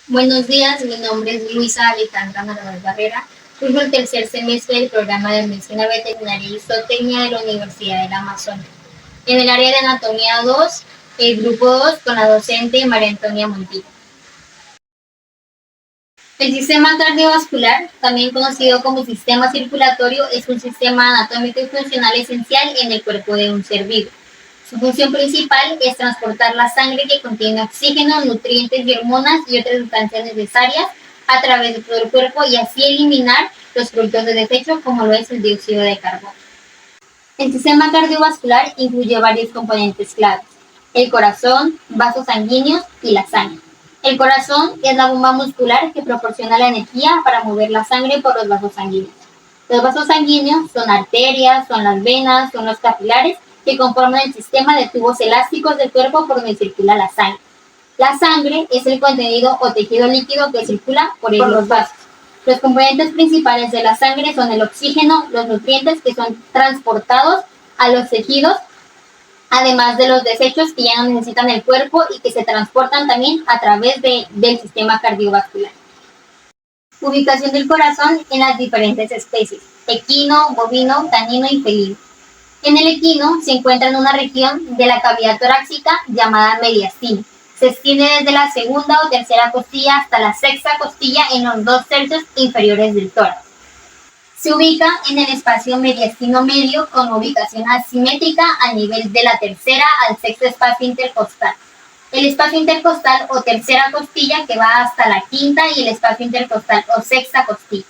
Buenos días, mi nombre es Luisa Alejandra Narváez Barrera, curso el tercer semestre del programa de Medicina Veterinaria y Zootecnia de la Universidad del Amazonas. En el área de Anatomía 2, el grupo 2 con la docente María Antonia Montilla. El sistema cardiovascular, también conocido como sistema circulatorio, es un sistema anatómico y funcional esencial en el cuerpo de un ser vivo. Su función principal es transportar la sangre que contiene oxígeno, nutrientes y hormonas y otras sustancias necesarias a través de todo el cuerpo y así eliminar los productos de desecho como lo es el dióxido de carbono. El sistema cardiovascular incluye varios componentes claves: el corazón, vasos sanguíneos y la sangre. El corazón es la bomba muscular que proporciona la energía para mover la sangre por los vasos sanguíneos. Los vasos sanguíneos son arterias, son las venas, son los capilares que conforman el sistema de tubos elásticos del cuerpo por donde circula la sangre. La sangre es el contenido o tejido líquido que circula por los vasos. Los componentes principales de la sangre son el oxígeno, los nutrientes que son transportados a los tejidos, además de los desechos que ya no necesitan el cuerpo y que se transportan también a través del sistema cardiovascular. Ubicación del corazón en las diferentes especies: equino, bovino, canino y felino. En el equino se encuentra en una región de la cavidad torácica llamada mediastino. Se extiende desde la segunda o tercera costilla hasta la sexta costilla en los 2/3 inferiores del tórax. Se ubica en el espacio mediastino medio con ubicación asimétrica a nivel de la tercera al sexto espacio intercostal. El espacio intercostal o tercera costilla que va hasta la quinta y el espacio intercostal o sexta costilla.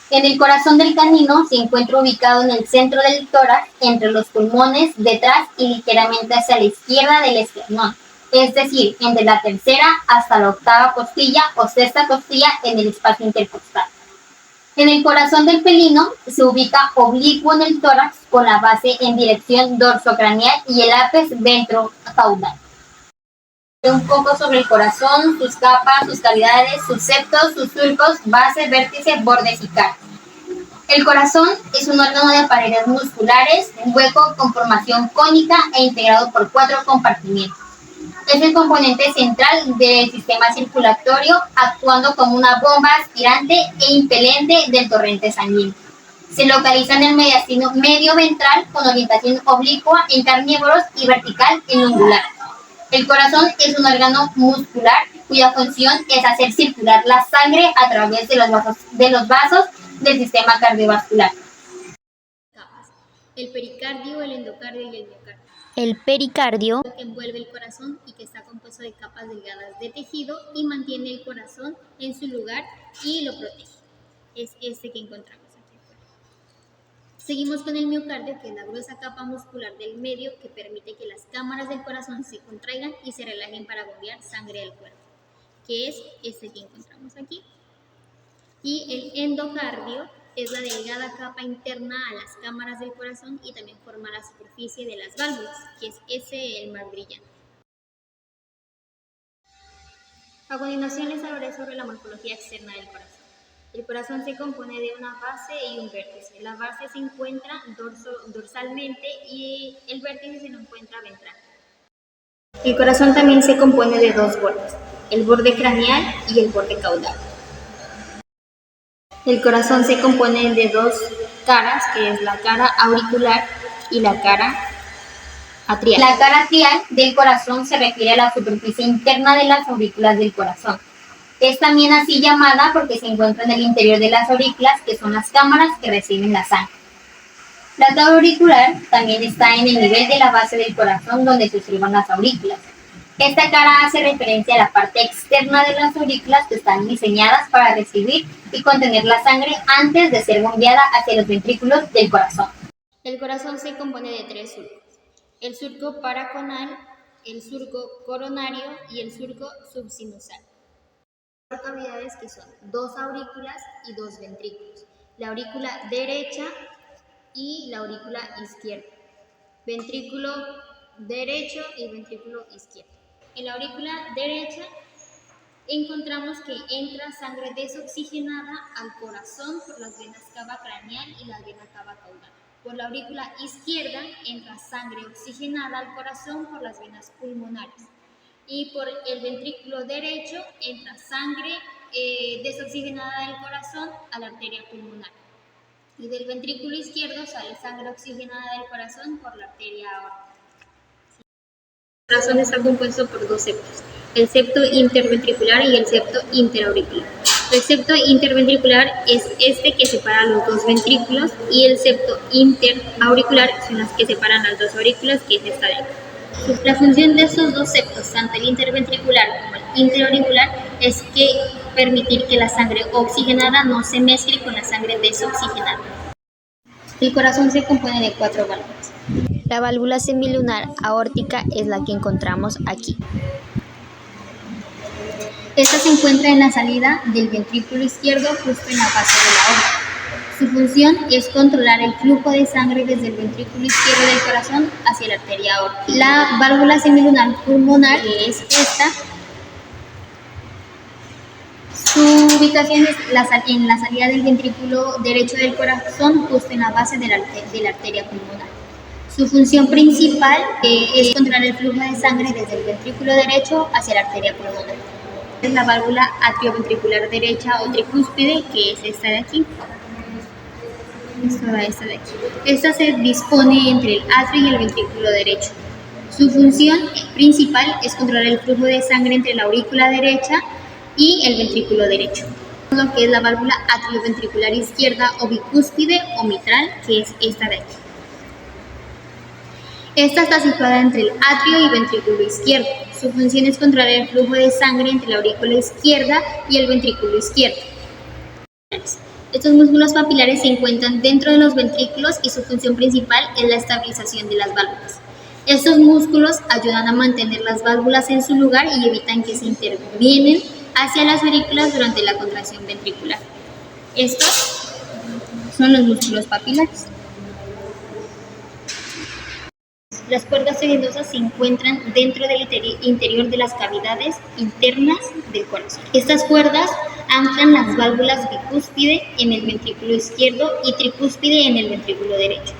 En el corazón del canino se encuentra ubicado en el centro del tórax, entre los pulmones, detrás y ligeramente hacia la izquierda del esternón, es decir, entre la tercera hasta la octava costilla o sexta costilla en el espacio intercostal. En el corazón del felino se ubica oblicuo en el tórax con la base en dirección dorsocraneal y el ápice ventrocaudal. Un poco sobre el corazón, sus capas, sus cavidades, sus septos, sus surcos, base, vértice, bordes y cara. El corazón es un órgano de paredes musculares, un hueco con formación cónica e integrado por 4 compartimientos. Es el componente central del sistema circulatorio, actuando como una bomba aspirante e impelente del torrente sanguíneo. Se localiza en el mediastino medio ventral con orientación oblicua en carnívoros y vertical en ungulares. El corazón es un órgano muscular cuya función es hacer circular la sangre a través de los vasos del sistema cardiovascular. El pericardio, el endocardio y el miocardio. El pericardio Que envuelve el corazón y que está compuesto de capas delgadas de tejido y mantiene el corazón en su lugar y lo protege. Es este que encontramos aquí afuera. Seguimos con el miocardio, que es la gruesa capa muscular del medio que permite que las cámaras del corazón se contraigan y se relajen para bombear sangre del cuerpo, que es este que encontramos aquí. Y el endocardio es la delgada capa interna a las cámaras del corazón y también forma la superficie de las válvulas, que es ese el más brillante. A continuación les hablaré sobre la morfología externa del corazón. El corazón se compone de una base y un vértice. La base se encuentra dorsalmente y el vértice se encuentra ventral. El corazón también se compone de 2 bordes, el borde craneal y el borde caudal. El corazón se compone de 2 caras, que es la cara auricular y la cara atrial. La cara atrial del corazón se refiere a la superficie interna de las aurículas del corazón. Es también así llamada porque se encuentra en el interior de las aurículas, que son las cámaras que reciben la sangre. La traba auricular también está en el nivel de la base del corazón donde se observan las aurículas. Esta cara hace referencia a la parte externa de las aurículas, que están diseñadas para recibir y contener la sangre antes de ser bombeada hacia los ventrículos del corazón. El corazón se compone de 3 surcos: el surco paraconal, el surco coronario y el surco subsinusal. Cavidades que son 2 aurículas y 2 ventrículos: la aurícula derecha y la aurícula izquierda, ventrículo derecho y ventrículo izquierdo. En la aurícula derecha encontramos que entra sangre desoxigenada al corazón por las venas cava craneal y la vena cava caudal. Por la aurícula izquierda entra sangre oxigenada al corazón por las venas pulmonares. Y por el ventrículo derecho entra sangre desoxigenada del corazón a la arteria pulmonar. Y del ventrículo izquierdo sale sangre oxigenada del corazón por la arteria aórtica. El corazón está compuesto por dos septos, el septo interventricular y el septo interauricular. El septo interventricular es este que separa los dos ventrículos y el septo interauricular son las que separan las dos aurículas, que es esta de acá. La función de estos dos septos, tanto el interventricular como el interauricular, es que permitir que la sangre oxigenada no se mezcle con la sangre desoxigenada. El corazón se compone de 4 válvulas. La válvula semilunar aórtica es la que encontramos aquí. Esta se encuentra en la salida del ventrículo izquierdo, justo en la base de la aorta. Su función es controlar el flujo de sangre desde el ventrículo izquierdo del corazón hacia la arteria aórtica. La válvula semilunar pulmonar, que es esta, su ubicación es en la salida del ventrículo derecho del corazón, justo en la base de la arteria pulmonar. Su función principal es controlar el flujo de sangre desde el ventrículo derecho hacia la arteria pulmonar. Es la válvula atrioventricular derecha o tricúspide, que es esta de aquí. Esta se dispone entre el atrio y el ventrículo derecho. Su función principal es controlar el flujo de sangre entre la aurícula derecha y el ventrículo derecho. Lo que es la válvula atrioventricular izquierda o bicúspide o mitral, que es esta de aquí. Esta está situada entre el atrio y ventrículo izquierdo. Su función es controlar el flujo de sangre entre la aurícula izquierda y el ventrículo izquierdo. Estos músculos papilares se encuentran dentro de los ventrículos y su función principal es la estabilización de las válvulas. Estos músculos ayudan a mantener las válvulas en su lugar y evitan que se intervienen hacia las aurículas durante la contracción ventricular. Estos son los músculos papilares. Las cuerdas sedentosas se encuentran dentro del interior de las cavidades internas del corazón. Estas cuerdas anclan las válvulas bicúspide en el ventrículo izquierdo y tricúspide en el ventrículo derecho.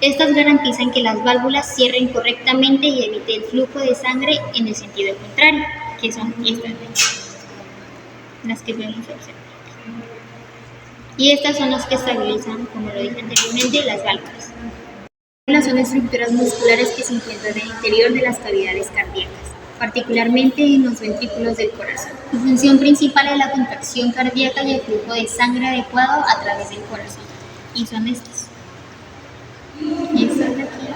Estas garantizan que las válvulas cierren correctamente y evite el flujo de sangre en el sentido contrario, que son estas de aquí, las que podemos observar. Y estas son las que estabilizan, como lo dije anteriormente, las válvulas. Son estructuras musculares que se encuentran en el interior de las cavidades cardíacas, particularmente en los ventrículos del corazón. Su función principal es la contracción cardíaca y el flujo de sangre adecuado a través del corazón. Y son estas. Estas de aquí.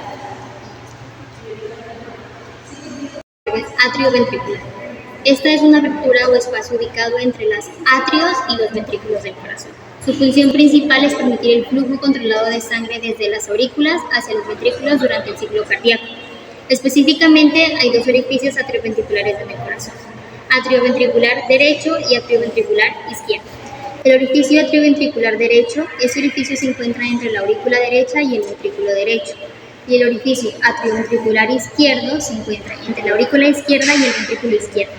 Atrioventricular. Esta es una abertura o espacio ubicado entre los atrios y los ventrículos del corazón. Su función principal es permitir el flujo controlado de sangre desde las aurículas hacia los ventrículos durante el ciclo cardíaco. Específicamente, hay dos orificios atrioventriculares en el corazón: atrioventricular derecho y atrioventricular izquierdo. El orificio atrioventricular derecho, ese orificio se encuentra entre la aurícula derecha y el ventrículo derecho. Y el orificio atrioventricular izquierdo se encuentra entre la aurícula izquierda y el ventrículo izquierdo.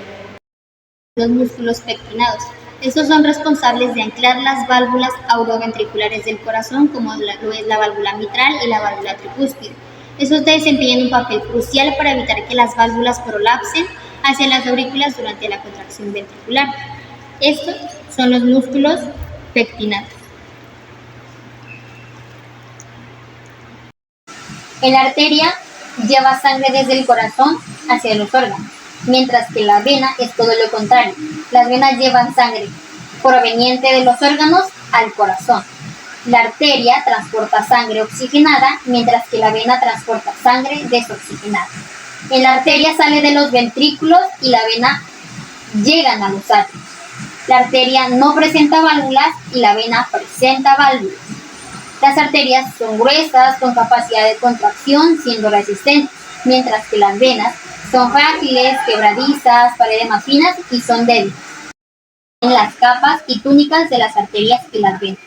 Los músculos pectinados. Estos son responsables de anclar las válvulas auroventriculares del corazón, como lo es la válvula mitral y la válvula tricúspide. Estos desempeñan un papel crucial para evitar que las válvulas prolapsen hacia las aurículas durante la contracción ventricular. Estos son los músculos pectinados. La arteria lleva sangre desde el corazón hacia los órganos, mientras que la vena es todo lo contrario. Las venas llevan sangre proveniente de los órganos al corazón. La arteria transporta sangre oxigenada, mientras que la vena transporta sangre desoxigenada. La arteria sale de los ventrículos y la vena llegan a los atrios. La arteria no presenta válvulas y la vena presenta válvulas. Las arterias son gruesas, con capacidad de contracción, siendo resistentes, mientras que las venas son frágiles, quebradizas, paredes más finas y son débiles. En las capas y túnicas de las arterias y las venas.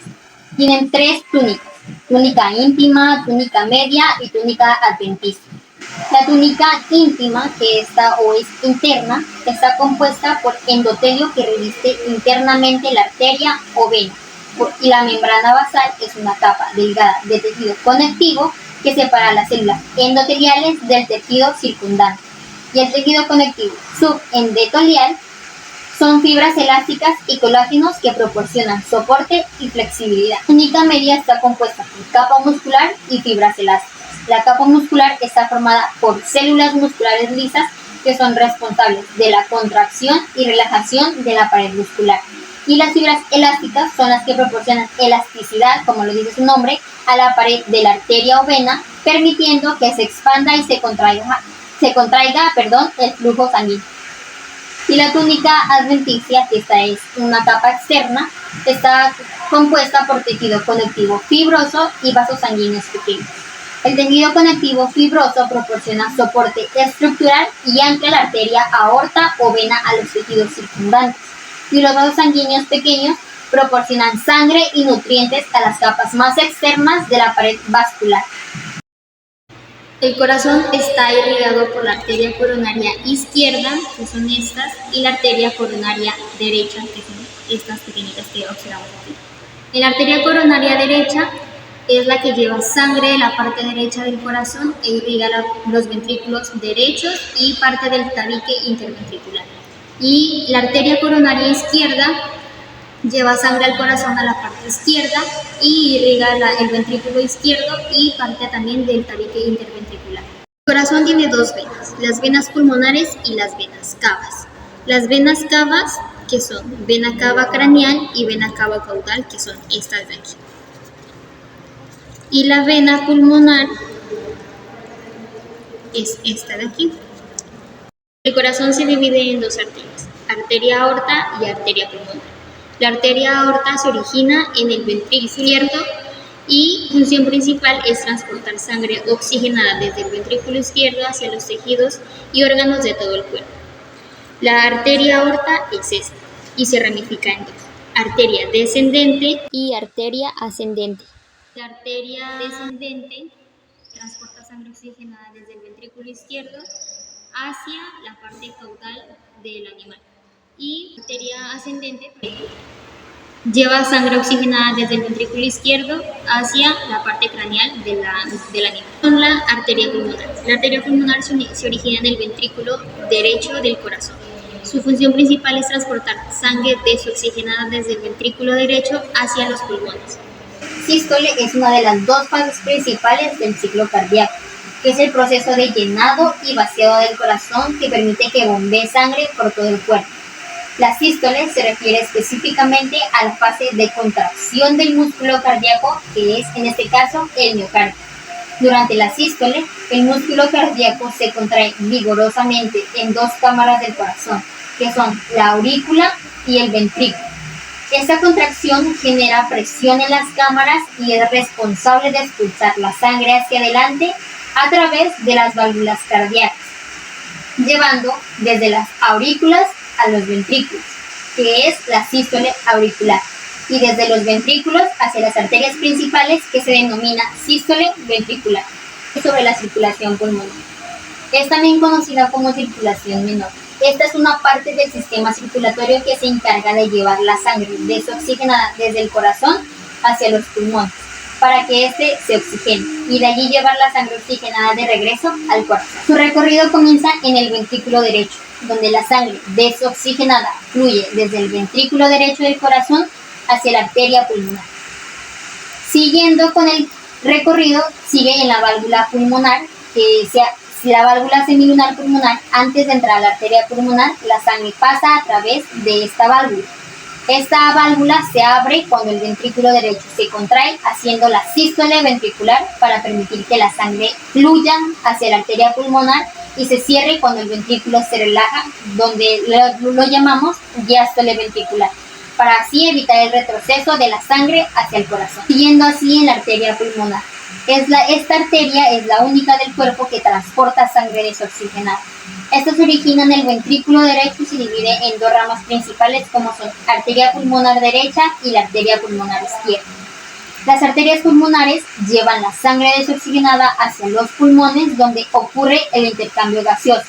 Tienen 3 túnicas: túnica íntima, túnica media y túnica adventicia. La túnica íntima, que es interna, está compuesta por endotelio que reviste internamente la arteria o vena, y la membrana basal es una capa delgada de tejido conectivo que separa las células endoteliales del tejido circundante. y el tejido conectivo subendotelial son fibras elásticas y colágenos que proporcionan soporte y flexibilidad. La túnica media está compuesta por capa muscular y fibras elásticas. La capa muscular está formada por células musculares lisas que son responsables de la contracción y relajación de la pared muscular. Y las fibras elásticas son las que proporcionan elasticidad, como lo dice su nombre, a la pared de la arteria o vena, permitiendo que se expanda y se contraiga el flujo sanguíneo. Y la túnica adventicia, que esta es una capa externa, está compuesta por tejido conectivo fibroso y vasos sanguíneos pequeños. El tejido conectivo fibroso proporciona soporte estructural y ancla la arteria, aorta o vena a los tejidos circundantes. Y los vasos sanguíneos pequeños proporcionan sangre y nutrientes a las capas más externas de la pared vascular. El corazón está irrigado por la arteria coronaria izquierda, que son estas, y la arteria coronaria derecha, que son estas pequeñitas que observamos aquí. En la arteria coronaria derecha es la que lleva sangre de la parte derecha del corazón e irriga los ventrículos derechos y parte del tabique interventricular. Y la arteria coronaria izquierda lleva sangre al corazón a la parte izquierda y irriga el ventrículo izquierdo y parte también del tabique interventricular. El corazón tiene dos venas, las venas pulmonares y las venas cavas. Las venas cavas, que son vena cava craneal y vena cava caudal, que son estas de aquí. Y la vena pulmonar es esta de aquí. El corazón se divide en dos arterias, arteria aorta y arteria pulmonar. La arteria aorta se origina en el ventrículo izquierdo y su función principal es transportar sangre oxigenada desde el ventrículo izquierdo hacia los tejidos y órganos de todo el cuerpo. La arteria aorta es esta y se ramifica en dos, arteria descendente y arteria ascendente. La arteria descendente transporta sangre oxigenada desde el ventrículo izquierdo hacia la parte caudal del animal. Y la arteria ascendente lleva sangre oxigenada desde el ventrículo izquierdo hacia la parte craneal del animal. Con la arteria pulmonar. La arteria pulmonar se origina en el ventrículo derecho del corazón. Su función principal es transportar sangre desoxigenada desde el ventrículo derecho hacia los pulmones. Sístole es una de las dos fases principales del ciclo cardíaco, que es el proceso de llenado y vaciado del corazón que permite que bombee sangre por todo el cuerpo. La sístole se refiere específicamente a la fase de contracción del músculo cardíaco, que es en este caso el miocardio. Durante la sístole, el músculo cardíaco se contrae vigorosamente en dos cámaras del corazón, que son la aurícula y el ventrículo. Esta contracción genera presión en las cámaras y es responsable de expulsar la sangre hacia adelante a través de las válvulas cardíacas, llevando desde las aurículas a los ventrículos, que es la sístole auricular, y desde los ventrículos hacia las arterias principales, que se denomina sístole ventricular. Sobre la circulación pulmonar. Es también conocida como circulación menor. Esta es una parte del sistema circulatorio que se encarga de llevar la sangre desoxigenada desde el corazón hacia los pulmones, para que éste se oxigene, y de allí llevar la sangre oxigenada de regreso al corazón. Su recorrido comienza en el ventrículo derecho, donde la sangre desoxigenada fluye desde el ventrículo derecho del corazón hacia la arteria pulmonar. Siguiendo con el recorrido, sigue en la válvula pulmonar, la válvula semilunar pulmonar. Antes de entrar a la arteria pulmonar, la sangre pasa a través de esta válvula. Esta válvula se abre cuando el ventrículo derecho se contrae, haciendo la sístole ventricular para permitir que la sangre fluya hacia la arteria pulmonar, y se cierre cuando el ventrículo se relaja, donde lo llamamos diástole ventricular, para así evitar el retroceso de la sangre hacia el corazón. Siguiendo así en la arteria pulmonar. Esta arteria es la única del cuerpo que transporta sangre desoxigenada. Esto se origina en el ventrículo derecho y se divide en dos ramas principales, como son arteria pulmonar derecha y la arteria pulmonar izquierda. Las arterias pulmonares llevan la sangre desoxigenada hacia los pulmones, donde ocurre el intercambio gaseoso.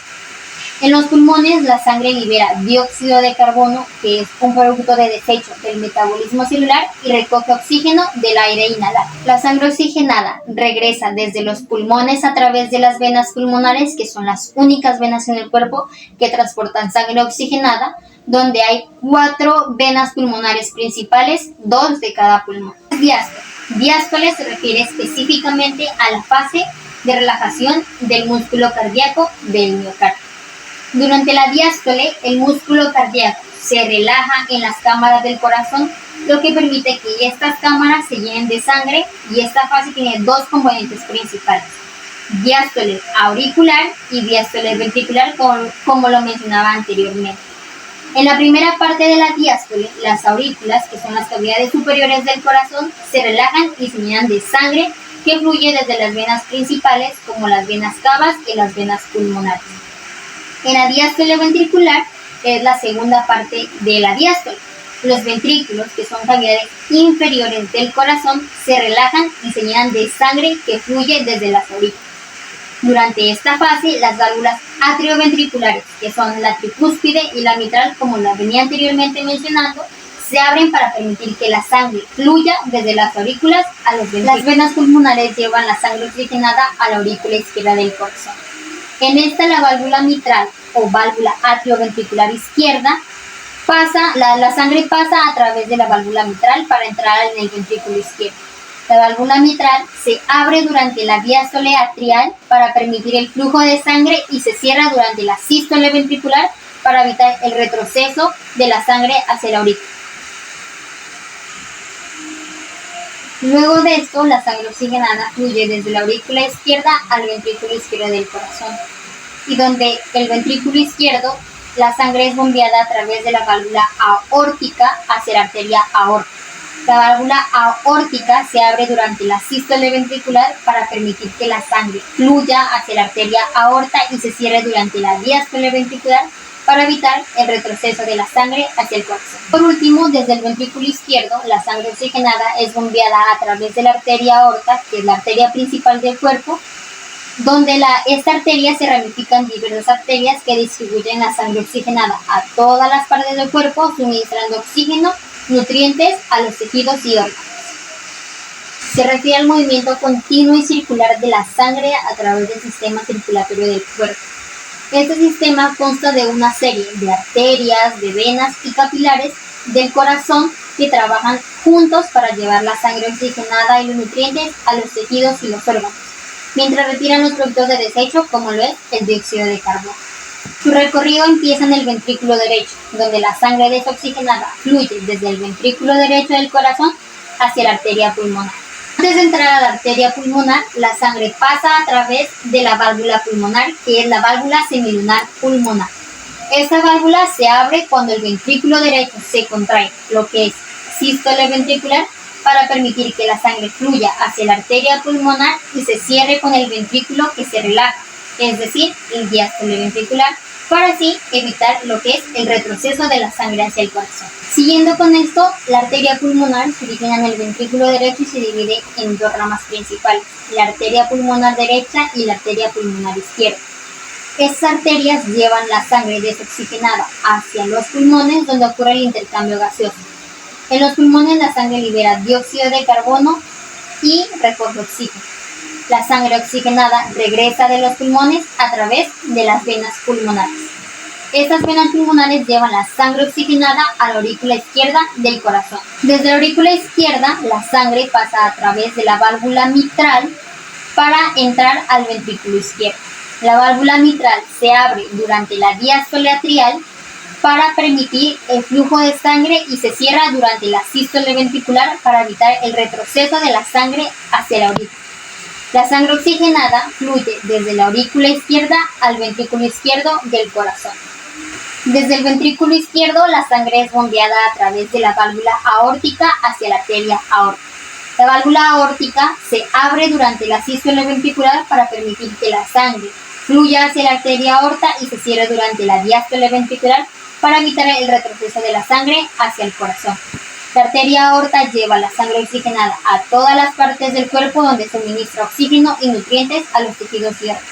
En los pulmones, la sangre libera dióxido de carbono, que es un producto de desecho del metabolismo celular, y recoge oxígeno del aire inhalado. La sangre oxigenada regresa desde los pulmones a través de las venas pulmonares, que son las únicas venas en el cuerpo que transportan sangre oxigenada, donde hay 4 venas pulmonares principales, 2 de cada pulmón. Diástole. Diástole se refiere específicamente a la fase de relajación del músculo cardíaco del miocardio. Durante la diástole, el músculo cardíaco se relaja en las cámaras del corazón, lo que permite que estas cámaras se llenen de sangre, y esta fase tiene 2 componentes principales: diástole auricular y diástole ventricular, como lo mencionaba anteriormente. En la primera parte de la diástole, las aurículas, que son las cavidades superiores del corazón, se relajan y se llenan de sangre que fluye desde las venas principales, como las venas cavas y las venas pulmonares. En la diástole ventricular es la segunda parte de la diástole. Los ventrículos, que son cavidades inferiores del corazón, se relajan y se llenan de sangre que fluye desde las aurículas. Durante esta fase, las válvulas atrioventriculares, que son la tricúspide y la mitral, como la venía anteriormente mencionando, se abren para permitir que la sangre fluya desde las aurículas a los ventrículos. Las venas pulmonares llevan la sangre oxigenada a la aurícula izquierda del corazón. En esta, la válvula mitral o válvula atrioventricular izquierda la sangre pasa a través de la válvula mitral para entrar en el ventrículo izquierdo. La válvula mitral se abre durante la diástole atrial para permitir el flujo de sangre y se cierra durante la sístole ventricular para evitar el retroceso de la sangre hacia la aurícula. Luego de esto, la sangre oxigenada fluye desde la aurícula izquierda al ventrículo izquierdo del corazón, y donde el ventrículo izquierdo, la sangre es bombeada a través de la válvula aórtica hacia la arteria aórtica. La válvula aórtica se abre durante la sístole ventricular para permitir que la sangre fluya hacia la arteria aorta y se cierre durante la diástole ventricular para evitar el retroceso de la sangre hacia el corazón. Por último, desde el ventrículo izquierdo, la sangre oxigenada es bombeada a través de la arteria aorta, que es la arteria principal del cuerpo, donde esta arteria se ramifica en diversas arterias que distribuyen la sangre oxigenada a todas las partes del cuerpo, suministrando oxígeno, nutrientes a los tejidos y órganos. Se refiere al movimiento continuo y circular de la sangre a través del sistema circulatorio del cuerpo. Este sistema consta de una serie de arterias, de venas y capilares del corazón que trabajan juntos para llevar la sangre oxigenada y los nutrientes a los tejidos y los órganos, mientras retiran los productos de desecho, como lo es el dióxido de carbono. Su recorrido empieza en el ventrículo derecho, donde la sangre desoxigenada fluye desde el ventrículo derecho del corazón hacia la arteria pulmonar. Antes de entrar a la arteria pulmonar, la sangre pasa a través de la válvula pulmonar, que es la válvula semilunar pulmonar. Esta válvula se abre cuando el ventrículo derecho se contrae, lo que es sístole ventricular, para permitir que la sangre fluya hacia la arteria pulmonar y se cierre con el ventrículo que se relaja, es decir, el diástole ventricular, para así evitar lo que es el retroceso de la sangre hacia el corazón. Siguiendo con esto, la arteria pulmonar se origina en el ventrículo derecho y se divide en 2 ramas principales: la arteria pulmonar derecha y la arteria pulmonar izquierda. Estas arterias llevan la sangre desoxigenada hacia los pulmones, donde ocurre el intercambio gaseoso. En los pulmones, la sangre libera dióxido de carbono y recoge oxígeno. La sangre oxigenada regresa de los pulmones a través de las venas pulmonares. Estas venas pulmonares llevan la sangre oxigenada a la aurícula izquierda del corazón. Desde la aurícula izquierda, la sangre pasa a través de la válvula mitral para entrar al ventrículo izquierdo. La válvula mitral se abre durante la diástole atrial para permitir el flujo de sangre y se cierra durante la sístole ventricular para evitar el retroceso de la sangre hacia la aurícula. La sangre oxigenada fluye desde la aurícula izquierda al ventrículo izquierdo del corazón. Desde el ventrículo izquierdo, la sangre es bombeada a través de la válvula aórtica hacia la arteria aórtica. La válvula aórtica se abre durante la sístole ventricular para permitir que la sangre fluya hacia la arteria aorta y se cierre durante la diástole ventricular para evitar el retroceso de la sangre hacia el corazón. La arteria aorta lleva la sangre oxigenada a todas las partes del cuerpo, donde suministra oxígeno y nutrientes a los tejidos y órganos.